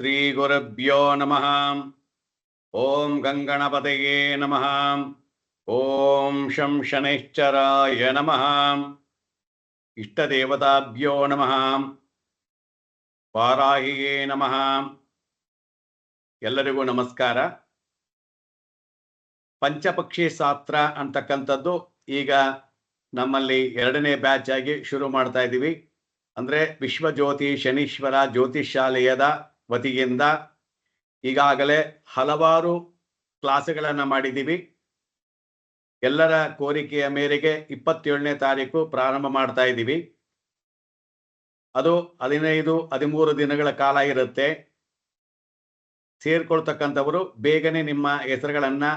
ಶ್ರೀ ಗುರುಭ್ಯೋ ನಮಃ. ಓಂ ಗಂಗಣಪತಯೇ ನಮಃ. ಓಂ ಶಂ ಶನೈಶ್ಚರಾಯ ನಮಃ. ಇಷ್ಟದೇವತಾಭ್ಯೋ ನಮಃ. ವಾರಾಹಿಯೇ ನಮಃ. ಎಲ್ಲರಿಗೂ ನಮಸ್ಕಾರ. ಪಂಚಪಕ್ಷಿ ಶಾಸ್ತ್ರ ಅಂತಕ್ಕಂಥದ್ದು ಈಗ ನಮ್ಮಲ್ಲಿ 2ನೇ ಬ್ಯಾಚ್ ಆಗಿ ಶುರು ಮಾಡ್ತಾ ಇದ್ದೀವಿ. ಅಂದರೆ ವಿಶ್ವಜ್ಯೋತಿ ಶನೀಶ್ವರ ಜ್ಯೋತಿಷಾಲಯದ ವತಿಯಿಂದ ಈಗಾಗಲೇ ಹಲವಾರು ಕ್ಲಾಸುಗಳನ್ನು ಮಾಡಿದ್ದೀವಿ. ಎಲ್ಲರ ಕೋರಿಕೆಯ ಮೇರೆಗೆ 27ನೇ ತಾರೀಕು ಪ್ರಾರಂಭ ಮಾಡ್ತಾ ಇದ್ದೀವಿ. ಅದು 15-13 ದಿನಗಳ ಕಾಲ ಇರುತ್ತೆ. ಸೇರ್ಕೊಳ್ತಕ್ಕಂಥವರು ಬೇಗನೆ ನಿಮ್ಮ ಹೆಸರುಗಳನ್ನು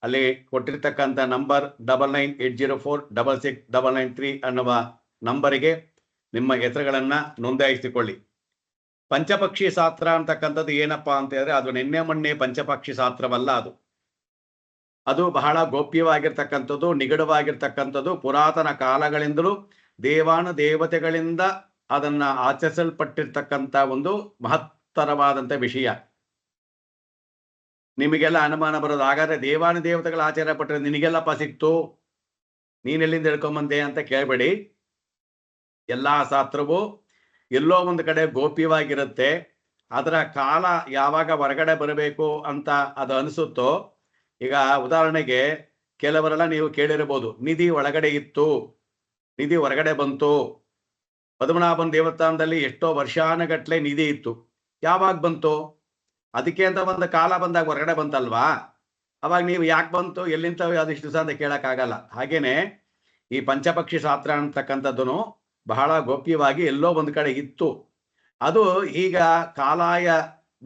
ಅಲ್ಲಿ ಕೊಟ್ಟಿರ್ತಕ್ಕಂಥ ನಂಬರ್ 9980466993 ಅನ್ನುವ ನಂಬರಿಗೆ ನಿಮ್ಮ ಹೆಸರುಗಳನ್ನು ನೋಂದಾಯಿಸಿಕೊಳ್ಳಿ. ಪಂಚಪಕ್ಷಿ ಶಾಸ್ತ್ರ ಅಂತಕ್ಕಂಥದ್ದು ಏನಪ್ಪ ಅಂತ ಹೇಳಿದ್ರೆ ಅದು ನಿನ್ನೆ ಮೊನ್ನೆ ಪಂಚಪಕ್ಷಿ ಶಾಸ್ತ್ರವಲ್ಲ. ಅದು ಬಹಳ ಗೋಪ್ಯವಾಗಿರ್ತಕ್ಕಂಥದ್ದು, ನಿಗಡವಾಗಿರ್ತಕ್ಕಂಥದ್ದು. ಪುರಾತನ ಕಾಲಗಳಿಂದಲೂ ದೇವಾನು ದೇವತೆಗಳಿಂದ ಅದನ್ನು ಆಚರಿಸಲ್ಪಟ್ಟಿರ್ತಕ್ಕಂಥ ಒಂದು ಮಹತ್ತರವಾದಂಥ ವಿಷಯ. ನಿಮಗೆಲ್ಲ ಅನುಮಾನ ಬರೋದು, ಹಾಗಾದ್ರೆ ದೇವಾನು ದೇವತೆಗಳ ಆಚಾರ ಪಟ್ಟರೆ ನಿನಗೆಲ್ಲಪ್ಪ ಸಿಕ್ತು, ನೀನೆಲ್ಲಿಂದ ಹೇಳ್ಕೊಂಬಂದೆ ಅಂತ ಕೇಳಬೇಡಿ. ಎಲ್ಲ ಶಾಸ್ತ್ರವು ಎಲ್ಲೋ ಒಂದು ಕಡೆ ಗೋಪ್ಯವಾಗಿರುತ್ತೆ. ಅದರ ಕಾಲ ಯಾವಾಗ ಹೊರಗಡೆ ಬರಬೇಕು ಅಂತ ಅದು ಅನಿಸುತ್ತೋ, ಈಗ ಉದಾಹರಣೆಗೆ ಕೆಲವರೆಲ್ಲ ನೀವು ಕೇಳಿರ್ಬೋದು, ನಿಧಿ ಒಳಗಡೆ ಇತ್ತು, ನಿಧಿ ಹೊರಗಡೆ ಬಂತು. ಪದ್ಮನಾಭನ ದೇವಸ್ಥಾನದಲ್ಲಿ ಎಷ್ಟೋ ವರ್ಷಾನುಗಟ್ಲೆ ನಿಧಿ ಇತ್ತು, ಯಾವಾಗ ಬಂತು? ಅದಕ್ಕೆ ಅಂತ ಒಂದು ಕಾಲ ಬಂದಾಗ ಹೊರಗಡೆ ಬಂತಲ್ವಾ? ಅವಾಗ ನೀವು ಯಾಕೆ ಬಂತು, ಎಲ್ಲಿಂತ ಅದಿಷ್ಟು ದಿವಸ ಅಂತ ಕೇಳೋಕ್ಕಾಗಲ್ಲ. ಹಾಗೇನೆ ಈ ಪಂಚಪಕ್ಷಿ ಶಾಸ್ತ್ರ ಅಂತಕ್ಕಂಥದ್ದು ಬಹಳ ಗೋಪ್ಯವಾಗಿ ಎಲ್ಲೋ ಒಂದು ಕಡೆ ಇತ್ತು. ಅದು ಈಗ ಕಾಲಾಯ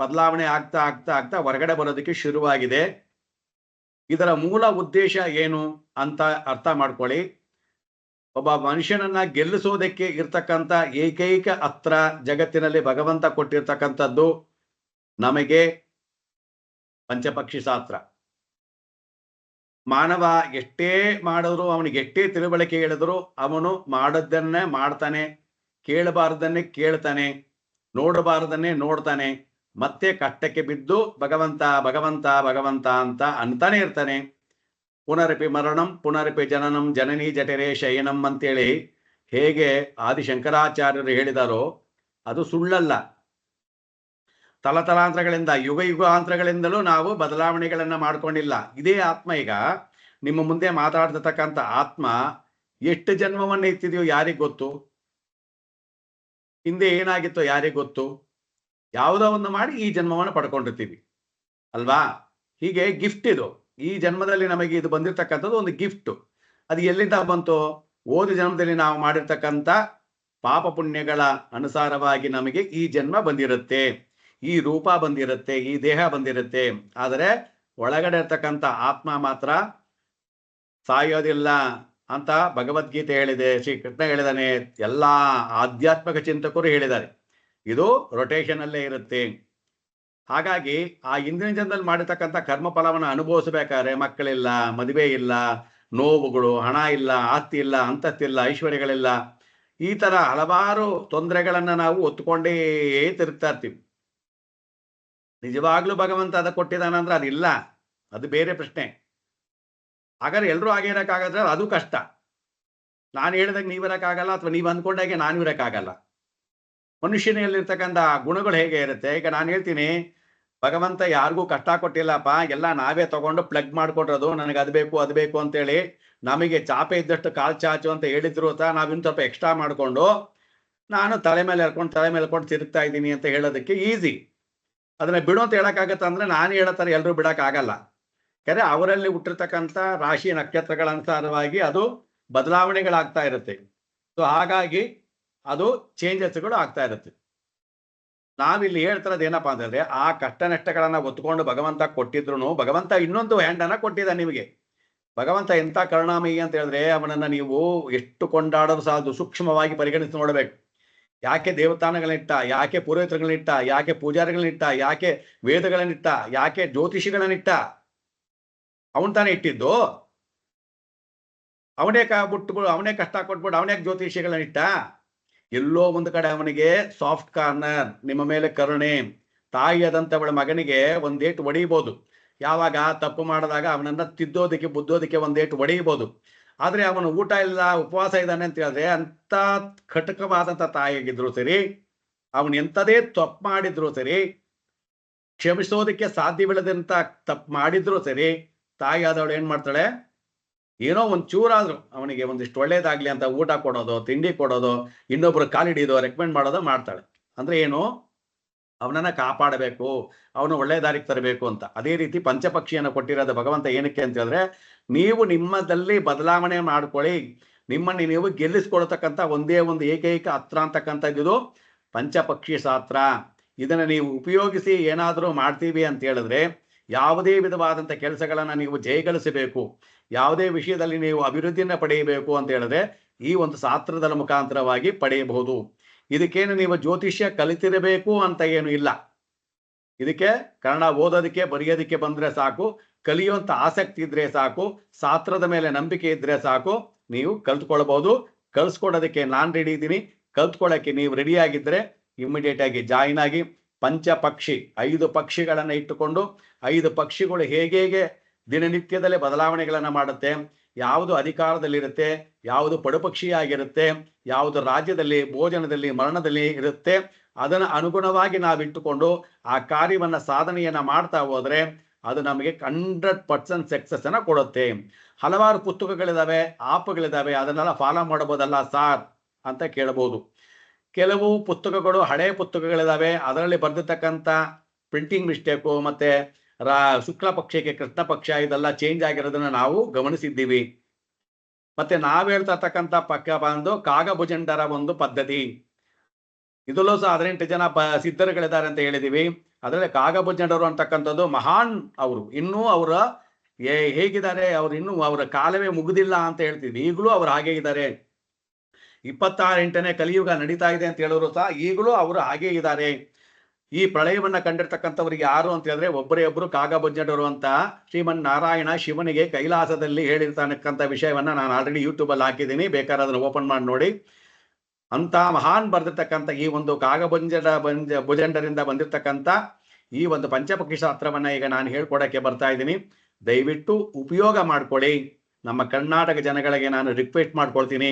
ಬದಲಾವಣೆ ಆಗ್ತಾ ಆಗ್ತಾ ಆಗ್ತಾ ಹೊರಗಡೆ ಬರೋದಕ್ಕೆ ಶುರುವಾಗಿದೆ. ಇದರ ಮೂಲ ಉದ್ದೇಶ ಏನು ಅಂತ ಅರ್ಥ ಮಾಡ್ಕೊಳ್ಳಿ. ಒಬ್ಬ ಮನುಷ್ಯನನ್ನ ಗೆಲ್ಲಿಸೋದಕ್ಕೆ ಇರ್ತಕ್ಕಂಥ ಏಕೈಕ ಅಸ್ತ್ರ ಜಗತ್ತಿನಲ್ಲಿ ಭಗವಂತ ಕೊಟ್ಟಿರ್ತಕ್ಕಂಥದ್ದು ನಮಗೆ ಪಂಚಪಕ್ಷಿ ಶಾಸ್ತ್ರ. ಮಾನವ ಎಷ್ಟೇ ಮಾಡಿದ್ರು, ಅವನಿಗೆ ಎಷ್ಟೇ ತಿಳುವಳಿಕೆ ಹೇಳಿದ್ರು, ಅವನು ಮಾಡದ್ದನ್ನೇ ಮಾಡ್ತಾನೆ, ಕೇಳಬಾರ್ದನ್ನೇ ಕೇಳ್ತಾನೆ, ನೋಡಬಾರ್ದನ್ನೇ ನೋಡ್ತಾನೆ. ಮತ್ತೆ ಕಷ್ಟಕ್ಕೆ ಬಿದ್ದು ಭಗವಂತ ಭಗವಂತ ಭಗವಂತ ಅಂತ ಅಂತಾನೆ ಇರ್ತಾನೆ. ಪುನರಪಿ ಮರಣಂ ಪುನರಪಿ ಜನನಂ ಜನನಿ ಜಠರೇ ಶಯನಂ ಅಂತೇಳಿ ಹೇಗೆ ಆದಿಶಂಕರಾಚಾರ್ಯರು ಹೇಳಿದಾರೋ ಅದು ಸುಳ್ಳಲ್ಲ. ತಲತಲಾಂತರಗಳಿಂದ ಯುಗ ಯುಗಾಂತರಗಳಿಂದಲೂ ನಾವು ಬದಲಾವಣೆಗಳನ್ನ ಮಾಡ್ಕೊಂಡಿಲ್ಲ. ಇದೇ ಆತ್ಮ ಈಗ ನಿಮ್ಮ ಮುಂದೆ ಮಾತಾಡ್ತಕ್ಕಂಥ ಆತ್ಮ ಎಷ್ಟು ಜನ್ಮವನ್ನು ಎತ್ತಿದೆಯೋ ಯಾರಿಗೆ ಗೊತ್ತು? ಹಿಂದೆ ಏನಾಗಿತ್ತೋ ಯಾರಿಗೆ ಗೊತ್ತು? ಯಾವುದೋ ಒಂದು ಮಾಡಿ ಈ ಜನ್ಮವನ್ನು ಪಡ್ಕೊಂಡಿರ್ತೀವಿ ಅಲ್ವಾ? ಹೀಗೆ ಗಿಫ್ಟ್ ಇದು. ಈ ಜನ್ಮದಲ್ಲಿ ನಮಗೆ ಇದು ಬಂದಿರತಕ್ಕಂಥದ್ದು ಒಂದು ಗಿಫ್ಟ್. ಅದು ಎಲ್ಲಿಂದ ಬಂತು? ಓದು ಜನ್ಮದಲ್ಲಿ ನಾವು ಮಾಡಿರ್ತಕ್ಕಂಥ ಪಾಪ ಪುಣ್ಯಗಳ ಅನುಸಾರವಾಗಿ ನಮಗೆ ಈ ಜನ್ಮ ಬಂದಿರುತ್ತೆ, ಈ ರೂಪ ಬಂದಿರುತ್ತೆ, ಈ ದೇಹ ಬಂದಿರುತ್ತೆ. ಆದರೆ ಒಳಗಡೆ ಇರ್ತಕ್ಕಂಥ ಆತ್ಮ ಮಾತ್ರ ಸಾಯೋದಿಲ್ಲ ಅಂತ ಭಗವದ್ಗೀತೆ ಹೇಳಿದೆ, ಶ್ರೀಕೃಷ್ಣ ಹೇಳಿದಾನೆ, ಎಲ್ಲ ಆಧ್ಯಾತ್ಮಿಕ ಚಿಂತಕರು ಹೇಳಿದ್ದಾರೆ. ಇದು ರೊಟೇಷನ್ ಅಲ್ಲೇ ಇರುತ್ತೆ. ಹಾಗಾಗಿ ಆ ಹಿಂದಿನ ಜನ್ಮದಲ್ಲಿ ಮಾಡಿರ್ತಕ್ಕಂಥ ಕರ್ಮ ಫಲವನ್ನು ಅನುಭವಿಸಬೇಕಾದ್ರೆ ಮಕ್ಕಳಿಲ್ಲ, ಮದುವೆ ಇಲ್ಲ, ನೋವುಗಳು, ಹಣ ಇಲ್ಲ, ಆಸ್ತಿ ಇಲ್ಲ, ಅಂತಸ್ತಿಲ್ಲ, ಐಶ್ವರ್ಯಗಳಿಲ್ಲ, ಈ ತರ ಹಲವಾರು ತೊಂದರೆಗಳನ್ನ ನಾವು ಹೊತ್ತುಕೊಂಡೇ ತಿರುಗ್ತಾ ಇರ್ತೀವಿ. ನಿಜವಾಗ್ಲೂ ಭಗವಂತ ಅದ ಕೊಟ್ಟಿದ್ದಾನಂದ್ರೆ ಅದಿಲ್ಲ, ಅದು ಬೇರೆ ಪ್ರಶ್ನೆ. ಹಾಗಾದ್ರೆ ಎಲ್ಲರೂ ಹಾಗೆ ಇರೋಕ್ಕಾಗದ್ರೆ ಅದು ಕಷ್ಟ. ನಾನು ಹೇಳಿದಾಗ ನೀವಿರೋಕ್ಕಾಗಲ್ಲ, ಅಥವಾ ನೀವು ಅಂದ್ಕೊಂಡಾಗೆ ನಾನು ಇರೋಕ್ಕಾಗಲ್ಲ. ಮನುಷ್ಯನಲ್ಲಿರ್ತಕ್ಕಂಥ ಗುಣಗಳು ಹೇಗೆ ಇರುತ್ತೆ? ಈಗ ನಾನು ಹೇಳ್ತೀನಿ, ಭಗವಂತ ಯಾರಿಗೂ ಕಷ್ಟ ಕೊಟ್ಟಿಲ್ಲಪ್ಪ, ಎಲ್ಲ ನಾವೇ ತಗೊಂಡು ಪ್ಲಗ್ ಮಾಡ್ಕೊಟ್ರದು, ನನಗೆ ಅದು ಬೇಕು ಅದು ಬೇಕು ಅಂತೇಳಿ. ನಮಗೆ ಚಾಪೆ ಇದ್ದಷ್ಟು ಕಾಲು ಚಾಚು ಅಂತ ಹೇಳಿದ್ರು ನಾವಿನ್ನು ಸ್ವಲ್ಪ ಎಕ್ಸ್ಟ್ರಾ ಮಾಡಿಕೊಂಡು ನಾನು ತಲೆ ಮೇಲೆ ಹೇಳ್ಕೊಂಡು ತಿರುಗ್ತಾ ಇದ್ದೀನಿ ಅಂತ ಹೇಳೋದಕ್ಕೆ ಈಸಿ. ಅದನ್ನ ಬಿಡು ಅಂತ ಹೇಳೋಕ್ಕಾಗತ್ತೆ ಅಂದ್ರೆ ನಾನು ಹೇಳೋ ಥರ ಎಲ್ಲರೂ ಬಿಡೋಕ್ಕಾಗಲ್ಲ. ಯಾಕಂದರೆ ಅವರಲ್ಲಿ ಹುಟ್ಟಿರ್ತಕ್ಕಂಥ ರಾಶಿ ನಕ್ಷತ್ರಗಳ ಅನುಸಾರವಾಗಿ ಅದು ಬದಲಾವಣೆಗಳಾಗ್ತಾ ಇರುತ್ತೆ. ಸೊ ಹಾಗಾಗಿ ಅದು ಚೇಂಜಸ್ಗಳು ಆಗ್ತಾ ಇರುತ್ತೆ. ನಾವಿಲ್ಲಿ ಹೇಳ್ತಿರೋದು ಏನಪ್ಪಾ ಅಂತಂದ್ರೆ, ಆ ಕಷ್ಟ ನಷ್ಟಗಳನ್ನ ಒತ್ಕೊಂಡು ಭಗವಂತ ಕೊಟ್ಟಿದ್ರು ಭಗವಂತ ಇನ್ನೊಂದು ಹ್ಯಾಂಡನ್ನು ಕೊಟ್ಟಿದ್ದಾನೆ ನಿಮಗೆ. ಭಗವಂತ ಎಂಥ ಕರುಣಾಮಯಿ ಅಂತ ಹೇಳಿದ್ರೆ, ಅವನನ್ನ ನೀವು ಎಷ್ಟು ಕೊಂಡಾಡೋದು ಸಾಲದು, ಸೂಕ್ಷ್ಮವಾಗಿ ಪರಿಗಣಿಸಿ ನೋಡಬೇಕು. ಯಾಕೆ ದೇವಸ್ಥಾನಗಳನ್ನಿಟ್ಟ, ಯಾಕೆ ಪುರೋಹಿತರುಗಳನ್ನಿಟ್ಟ, ಯಾಕೆ ಪೂಜಾರಿಗಳನ್ನಿಟ್ಟ, ಯಾಕೆ ವೇದಗಳನ್ನಿಟ್ಟ, ಯಾಕೆ ಜ್ಯೋತಿಷಿಗಳನ್ನಿಟ್ಟ? ಅವನ್ ತಾನೇ ಇಟ್ಟಿದ್ದು. ಅವನೇ ಬಿಟ್ಬಿಟ್ಟು ಅವನೇ ಕಷ್ಟ ಕೊಟ್ಬಿಟ್ಟು ಅವನೇ ಜ್ಯೋತಿಷಿಗಳನ್ನಿಟ್ಟ. ಎಲ್ಲೋ ಒಂದು ಕಡೆ ಅವನಿಗೆ ಸಾಫ್ಟ್ ಕಾರ್ನರ್, ನಿಮ್ಮ ಮೇಲೆ ಕರುಣೆ. ತಾಯಿಯಾದಂಥವಳ ಮಗನಿಗೆ ಒಂದೇಟು ಹೊಡಿಬೋದು. ಯಾವಾಗ ತಪ್ಪು ಮಾಡಿದಾಗ ಅವನನ್ನ ತಿದ್ದೋದಕ್ಕೆ ಬುದ್ದೋದಕ್ಕೆ ಒಂದೇಟು ಹೊಡಿಬೋದು. ಆದ್ರೆ ಅವನು ಊಟ ಇಲ್ಲ, ಉಪವಾಸ ಇದ್ದಾನೆ ಅಂತ ಹೇಳಿದ್ರೆ ಅಂತ ಕಟಕವಾದಂಥ ತಾಯಿಯಾಗಿದ್ರು ಸರಿ, ಅವನು ಎಂಥದೇ ತಪ್ಪು ಮಾಡಿದ್ರು ಸರಿ, ಕ್ಷಮಿಸೋದಕ್ಕೆ ಸಾಧ್ಯವಿಲ್ಲದಂತ ತಪ್ಪು ಮಾಡಿದ್ರು ಸರಿ, ತಾಯಿ ಆದವಳು ಏನ್ ಮಾಡ್ತಾಳೆ, ಏನೋ ಒಂಚೂರಾದ್ರು ಅವನಿಗೆ ಒಂದಿಷ್ಟು ಒಳ್ಳೇದಾಗ್ಲಿ ಅಂತ ಊಟ ಕೊಡೋದು, ತಿಂಡಿ ಕೊಡೋದು, ಇನ್ನೊಬ್ರು ಕಾಲಿಡಿಯೋದು, ರೆಕಮೆಂಡ್ ಮಾಡೋದು ಮಾಡ್ತಾಳೆ. ಅಂದ್ರೆ ಏನು, ಅವನನ್ನ ಕಾಪಾಡಬೇಕು, ಅವನು ಒಳ್ಳೆ ದಾರಿಗೆ ತರಬೇಕು ಅಂತ. ಅದೇ ರೀತಿ ಪಂಚಪಕ್ಷಿಯನ್ನು ಕೊಟ್ಟಿರೋದು ಭಗವಂತ ಏನಕ್ಕೆ ಅಂತ ಹೇಳಿದ್ರೆ, ನೀವು ನಿಮ್ಮದಲ್ಲಿ ಬದಲಾವಣೆ ಮಾಡ್ಕೊಳ್ಳಿ, ನಿಮ್ಮನ್ನು ನೀವು ಗೆಲ್ಲಿಸ್ಕೊಳ್ತಕ್ಕಂಥ ಒಂದೇ ಒಂದು ಏಕೈಕ ಅಸ್ತ್ರ ಅಂತಕ್ಕಂಥದ್ದು ಪಂಚಪಕ್ಷಿ ಶಾಸ್ತ್ರ. ಇದನ್ನ ನೀವು ಉಪಯೋಗಿಸಿ ಏನಾದರೂ ಮಾಡ್ತೀವಿ ಅಂತ ಹೇಳಿದ್ರೆ, ಯಾವುದೇ ವಿಧವಾದಂಥ ಕೆಲಸಗಳನ್ನ ನೀವು ಜಯಗಳಿಸಬೇಕು, ಯಾವುದೇ ವಿಷಯದಲ್ಲಿ ನೀವು ಅಭಿವೃದ್ಧಿಯನ್ನ ಪಡೆಯಬೇಕು ಅಂತ ಹೇಳಿದ್ರೆ ಈ ಒಂದು ಶಾಸ್ತ್ರದ ಮುಖಾಂತರವಾಗಿ ಪಡೆಯಬಹುದು. ಇದಕ್ಕೇನು ನೀವು ಜ್ಯೋತಿಷ್ಯ ಕಲಿತಿರಬೇಕು ಅಂತ ಏನು ಇಲ್ಲ. ಇದಕ್ಕೆ ಕನ್ನಡ ಓದೋದಕ್ಕೆ ಬರೆಯೋದಕ್ಕೆ ಬಂದ್ರೆ ಸಾಕು, ಕಲಿಯುವಂತ ಆಸಕ್ತಿ ಇದ್ರೆ ಸಾಕು, ಶಾಸ್ತ್ರದ ಮೇಲೆ ನಂಬಿಕೆ ಇದ್ರೆ ಸಾಕು, ನೀವು ಕಲ್ತ್ಕೊಳ್ಬಹುದು. ಕಲ್ಸ್ಕೊಡೋದಕ್ಕೆ ನಾನು ರೆಡಿ ಇದ್ದೀನಿ. ಕಲ್ತ್ಕೊಳ್ಳೋಕ್ಕೆ ನೀವು ರೆಡಿ ಆಗಿದ್ರೆ ಇಮಿಡಿಯೇಟ್ ಆಗಿ ಜಾಯಿನ್ ಆಗಿ. ಪಂಚಪಕ್ಷಿ 5 ಪಕ್ಷಿಗಳನ್ನ ಇಟ್ಟುಕೊಂಡು 5 ಪಕ್ಷಿಗಳು ಹೇಗೆ ದಿನನಿತ್ಯದಲ್ಲೇ ಬದಲಾವಣೆಗಳನ್ನ ಮಾಡುತ್ತೆ, ಯಾವುದು ಅಧಿಕಾರದಲ್ಲಿರುತ್ತೆ, ಯಾವುದು ಪಡುಪಕ್ಷಿಯಾಗಿರುತ್ತೆ, ಯಾವುದು ರಾಜ್ಯದಲ್ಲಿ, ಭೋಜನದಲ್ಲಿ, ಮರಣದಲ್ಲಿ ಇರುತ್ತೆ, ಅದನ್ನು ಅನುಗುಣವಾಗಿ ನಾವಿಟ್ಟುಕೊಂಡು ಆ ಕಾರ್ಯವನ್ನ ಸಾಧನೆಯನ್ನ ಮಾಡ್ತಾ ಹೋದ್ರೆ ಅದು ನಮಗೆ 100% ಸಕ್ಸಸ್ ಅನ್ನ ಕೊಡುತ್ತೆ. ಹಲವಾರು ಪುಸ್ತಕಗಳಿದಾವೆ, ಆಪ್ಗಳಿದಾವೆ, ಅದನ್ನೆಲ್ಲ ಫಾಲೋ ಮಾಡಬಹುದಲ್ಲ ಸಾರ್ ಅಂತ ಕೇಳಬಹುದು. ಕೆಲವು ಪುಸ್ತಕಗಳು ಹಳೆಯ ಪುಸ್ತಕಗಳಿದಾವೆ, ಅದರಲ್ಲಿ ಬರೆದಿರ್ತಕ್ಕಂಥ ಪ್ರಿಂಟಿಂಗ್ ಮಿಸ್ಟೇಕು ಮತ್ತೆ ಶುಕ್ಲ ಪಕ್ಷಕ್ಕೆ ಕೃಷ್ಣ ಪಕ್ಷ ಇದೆಲ್ಲ ಚೇಂಜ್ ಆಗಿರೋದನ್ನ ನಾವು ಗಮನಿಸಿದ್ದೀವಿ. ಮತ್ತೆ ನಾವ್ ಹೇಳ್ತಾ ಇರ್ತಕ್ಕಂಥ ಪಕ್ಕ ಬಂದು ಕಾಗಭುಜಂಡರ ಒಂದು ಪದ್ಧತಿ, ಇದರಲ್ಲೂ ಸಹ 18 ಜನ ಸಿದ್ಧರುಗಳಿದ್ದಾರೆ ಅಂತ ಹೇಳಿದೀವಿ. ಅದರಲ್ಲಿ ಕಾಗಭುಜಂಡರು ಅಂತಕ್ಕಂಥದ್ದು ಮಹಾನ್, ಅವರು ಇನ್ನೂ ಅವರ ಹೇಗಿದ್ದಾರೆ, ಅವ್ರು ಇನ್ನೂ ಅವರ ಕಾಲವೇ ಮುಗುದಿಲ್ಲ ಅಂತ ಹೇಳ್ತಿದ್ವಿ. ಈಗಲೂ ಅವ್ರು ಹಾಗೆ ಇದ್ದಾರೆ. 26ನೇ ಕಲಿಯುಗ ನಡೀತಾ ಇದೆ ಅಂತ ಹೇಳಿದ್ರು ಸಹ ಈಗಲೂ ಅವರು ಹಾಗೆ ಇದ್ದಾರೆ. ಈ ಪ್ರಳಯವನ್ನ ಕಂಡಿರ್ತಕ್ಕಂಥವ್ರಿಗೆ ಯಾರು ಅಂತ ಹೇಳಿದ್ರೆ ಒಬ್ಬರೇ ಒಬ್ಬರು ಕಾಗಭುಜಂಡರು ಅಂತ ಶ್ರೀಮನ್ ನಾರಾಯಣ ಶಿವನಿಗೆ ಕೈಲಾಸದಲ್ಲಿ ಹೇಳಿರ್ತಕ್ಕಂಥ ವಿಷಯವನ್ನ ನಾನು ಆಲ್ರೆಡಿ ಯೂಟ್ಯೂಬ್ ಅಲ್ಲಿ ಹಾಕಿದ್ದೀನಿ, ಬೇಕಾದ್ರೆ ಅದನ್ನು ಓಪನ್ ಮಾಡಿ ನೋಡಿ. ಅಂತ ಮಹಾನ್ ಬರ್ದಿರ್ತಕ್ಕಂಥ ಈ ಒಂದು ಭುಜಂಡರಿಂದ ಬಂದಿರತಕ್ಕಂಥ ಈ ಒಂದು ಪಂಚಪಕ್ಷಿ ಶಾಸ್ತ್ರವನ್ನ ಈಗ ನಾನು ಹೇಳ್ಕೊಡಕ್ಕೆ ಬರ್ತಾ ಇದ್ದೀನಿ. ದಯವಿಟ್ಟು ಉಪಯೋಗ ಮಾಡ್ಕೊಳ್ಳಿ. ನಮ್ಮ ಕರ್ನಾಟಕ ಜನಗಳಿಗೆ ನಾನು ರಿಕ್ವೆಸ್ಟ್ ಮಾಡ್ಕೊಳ್ತೀನಿ,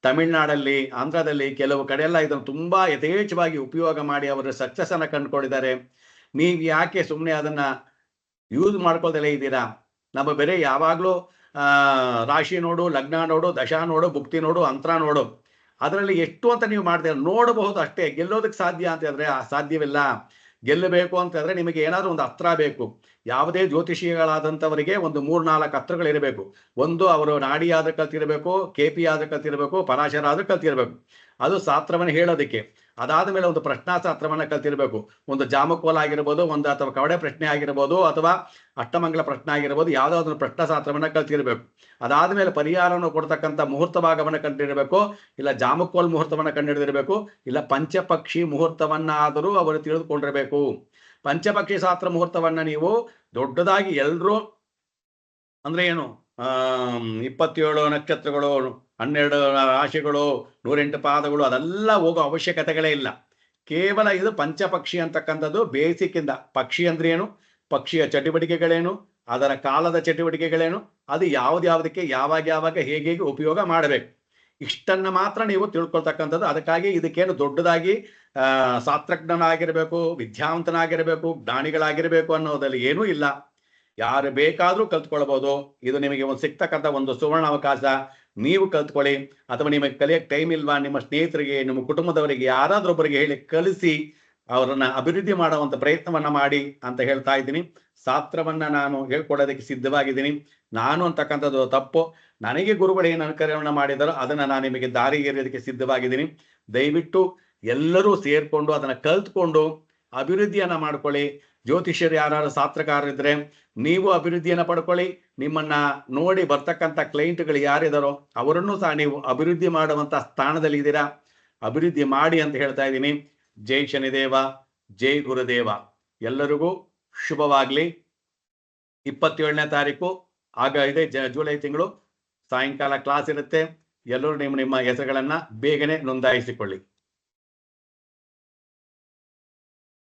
ತಮಿಳ್ನಾಡಲ್ಲಿ, ಆಂಧ್ರದಲ್ಲಿ ಕೆಲವು ಕಡೆ ಎಲ್ಲ ಇದನ್ನು ತುಂಬಾ ಯಥೇಚ್ಛವಾಗಿ ಉಪಯೋಗ ಮಾಡಿ ಅವರು ಸಕ್ಸಸ್ ಅನ್ನ ಕಂಡುಕೊಂಡಿದ್ದಾರೆ. ನೀವು ಯಾಕೆ ಸುಮ್ಮನೆ ಅದನ್ನ ಯೂಸ್ ಮಾಡ್ಕೊಳ್ದಲೇ ಇದ್ದೀರಾ? ನಮ್ಮ ಬೇರೆ ಯಾವಾಗ್ಲೂ ರಾಶಿ ನೋಡು, ಲಗ್ನ ನೋಡು, ದಶಾ ನೋಡು, ಭುಕ್ತಿ ನೋಡು, ಅಂತರ ನೋಡು, ಅದರಲ್ಲಿ ಎಷ್ಟು ಅಂತ ನೀವು ಮಾಡ್ತೀರ, ನೋಡಬಹುದು ಅಷ್ಟೇ. ಗೆಲ್ಲೋದಕ್ಕೆ ಸಾಧ್ಯ ಅಂತ ಹೇಳಿದ್ರೆ ಸಾಧ್ಯವಿಲ್ಲ. ಗೆಲ್ಲಬೇಕು ಅಂತ ಹೇಳಿದ್ರೆ ನಿಮಗೆ ಏನಾದ್ರೂ ಒಂದು ಅಸ್ತ್ರ ಬೇಕು. ಯಾವುದೇ ಜ್ಯೋತಿಷಿಗಳಾದಂಥವರಿಗೆ ಒಂದು 3-4 ಅಸ್ತ್ರಗಳಿರಬೇಕು. ಒಂದು ಅವರು ನಾಡಿ ಆದ್ರೆ ಕಲ್ತಿರಬೇಕು, KP ಆದ್ರೆ ಕಲ್ತಿರಬೇಕು, ಪರಾಶರ ಆದ್ರೆ ಕಲ್ತಿರಬೇಕು, ಅದು ಶಾಸ್ತ್ರವನ್ನು ಹೇಳೋದಕ್ಕೆ. ಅದಾದ ಮೇಲೆ ಒಂದು ಪ್ರಶ್ನಾಶಾಸ್ತ್ರವನ್ನ ಕಲ್ತಿರ್ಬೇಕು. ಒಂದು ಜಾಮಕೋಲ ಆಗಿರ್ಬೋದು, ಒಂದು ಅಥವಾ ಕವಡೆ ಪ್ರಶ್ನೆ ಆಗಿರ್ಬೋದು, ಅಥವಾ ಅಷ್ಟಮಂಗಲ ಪ್ರಶ್ನೆ ಆಗಿರ್ಬೋದು, ಯಾವುದಾದ್ರು ಪ್ರಶ್ನಾಶಾಸ್ತ್ರವನ್ನ ಕಲ್ತಿರ್ಬೇಕು. ಅದಾದ ಮೇಲೆ ಪರಿಹಾರವನ್ನು ಕೊಡ್ತಕ್ಕಂಥ ಮುಹೂರ್ತ ಭಾಗವನ್ನ ಕಂಡಿರಬೇಕು, ಇಲ್ಲ ಜಾಮಕೋಲ್ ಮುಹೂರ್ತವನ್ನ ಕಂಡಿಡಿದಿರಬೇಕು, ಇಲ್ಲ ಪಂಚಪಕ್ಷಿ ಮುಹೂರ್ತವನ್ನಾದರೂ ಅವರು ತಿಳಿದುಕೊಂಡಿರಬೇಕು. ಪಂಚಪಕ್ಷಿ ಶಾಸ್ತ್ರ ಮುಹೂರ್ತವನ್ನ ನೀವು ದೊಡ್ಡದಾಗಿ ಎಲ್ರೂ ಅಂದ್ರೆ ಏನು 27 ನಕ್ಷತ್ರಗಳು, 12 ರಾಶಿಗಳು, 108 ಪಾದಗಳು ಅದೆಲ್ಲ ಹೋಗೋ ಅವಶ್ಯಕತೆಗಳೇ ಇಲ್ಲ. ಕೇವಲ ಇದು ಪಂಚಪಕ್ಷಿ ಅಂತಕ್ಕಂಥದ್ದು ಬೇಸಿಕ್ ಇಂದ. ಪಕ್ಷಿ ಅಂದ್ರೆ ಏನು, ಪಕ್ಷಿಯ ಚಟುವಟಿಕೆಗಳೇನು, ಅದರ ಕಾಲದ ಚಟುವಟಿಕೆಗಳೇನು, ಅದು ಯಾವ್ದ್ಯಾವ್ದಕ್ಕೆ ಯಾವಾಗ ಹೇಗೆ ಉಪಯೋಗ ಮಾಡಬೇಕು, ಇಷ್ಟನ್ನ ಮಾತ್ರ ನೀವು ತಿಳ್ಕೊಳ್ತಕ್ಕಂಥದ್ದು. ಅದಕ್ಕಾಗಿ ಇದಕ್ಕೇನು ದೊಡ್ಡದಾಗಿ ಶಾಸ್ತ್ರಜ್ಞನಾಗಿರ್ಬೇಕು, ವಿದ್ಯಾವಂತನಾಗಿರ್ಬೇಕು, ಜ್ಞಾನಿಗಳಾಗಿರ್ಬೇಕು ಅನ್ನೋದಲ್ಲಿ ಏನೂ ಇಲ್ಲ. ಯಾರು ಬೇಕಾದ್ರೂ ಕಲ್ತ್ಕೊಳ್ಬಹುದು. ಇದು ನಿಮಗೆ ಒಂದು ಸಿಗ್ತಕ್ಕಂಥ ಒಂದು ಸುವರ್ಣ ಅವಕಾಶ. ನೀವು ಕಲ್ತ್ಕೊಳ್ಳಿ. ಅಥವಾ ನಿಮಗೆ ಕಲಿಯಕ್ಕೆ ಟೈಮ್ ಇಲ್ವಾ, ನಿಮ್ಮ ಸ್ನೇಹಿತರಿಗೆ, ನಿಮ್ಮ ಕುಟುಂಬದವರಿಗೆ ಯಾರಾದ್ರೊಬ್ಬರಿಗೆ ಹೇಳಿ ಕಲಿಸಿ ಅವರನ್ನ ಅಭಿವೃದ್ಧಿ ಮಾಡುವಂತ ಪ್ರಯತ್ನವನ್ನ ಮಾಡಿ ಅಂತ ಹೇಳ್ತಾ ಇದ್ದೀನಿ. ಶಾಸ್ತ್ರವನ್ನ ನಾನು ಹೇಳ್ಕೊಡೋದಕ್ಕೆ ಸಿದ್ಧವಾಗಿದ್ದೀನಿ. ನಾನು ಅಂತಕ್ಕಂಥದ್ದು ತಪ್ಪು. ನನಗೆ ಗುರುಗಳು ಏನು ಅನುಕರಣೆ ಮಾಡಿದಾರೋ ಅದನ್ನ ನಾನು ನಿಮಗೆ ದಾರಿಗೇರೋದಕ್ಕೆ ಸಿದ್ಧವಾಗಿದ್ದೀನಿ. ದಯವಿಟ್ಟು ಎಲ್ಲರೂ ಸೇರ್ಕೊಂಡು ಅದನ್ನ ಕಲ್ತ್ಕೊಂಡು ಅಭಿವೃದ್ಧಿಯನ್ನ ಮಾಡ್ಕೊಳ್ಳಿ. ಜ್ಯೋತಿಷ್ಯರು ಯಾರು ಶಾಸ್ತ್ರಕಾರರಿದ್ರೆ ನೀವು ಅಭಿವೃದ್ಧಿಯನ್ನ ಪಡ್ಕೊಳ್ಳಿ. ನಿಮ್ಮನ್ನ ನೋಡಿ ಬರ್ತಕ್ಕಂಥ ಕ್ಲೈಂಟ್ಗಳು ಯಾರಿದಾರೋ ಅವರನ್ನು ಸಹ ನೀವು ಅಭಿವೃದ್ಧಿ ಮಾಡುವಂತ ಸ್ಥಾನದಲ್ಲಿ ಇದ್ದೀರಾ. ಅಭಿವೃದ್ಧಿ ಮಾಡಿ ಅಂತ ಹೇಳ್ತಾ ಇದ್ದೀನಿ. ಜೈ ಶನಿದೇವ, ಜೈ ಗುರುದೇವ. ಎಲ್ಲರಿಗೂ ಶುಭವಾಗ್ಲಿ. 27ನೇ ತಾರೀಕು ಇದೆ ಜುಲೈ ತಿಂಗಳು, ಸಾಯಂಕಾಲ ಕ್ಲಾಸ್ ಇರುತ್ತೆ. ಎಲ್ಲರೂ ನಿಮ್ಮ ಹೆಸರುಗಳನ್ನ ಬೇಗನೆ ನೋಂದಾಯಿಸಿಕೊಳ್ಳಿ.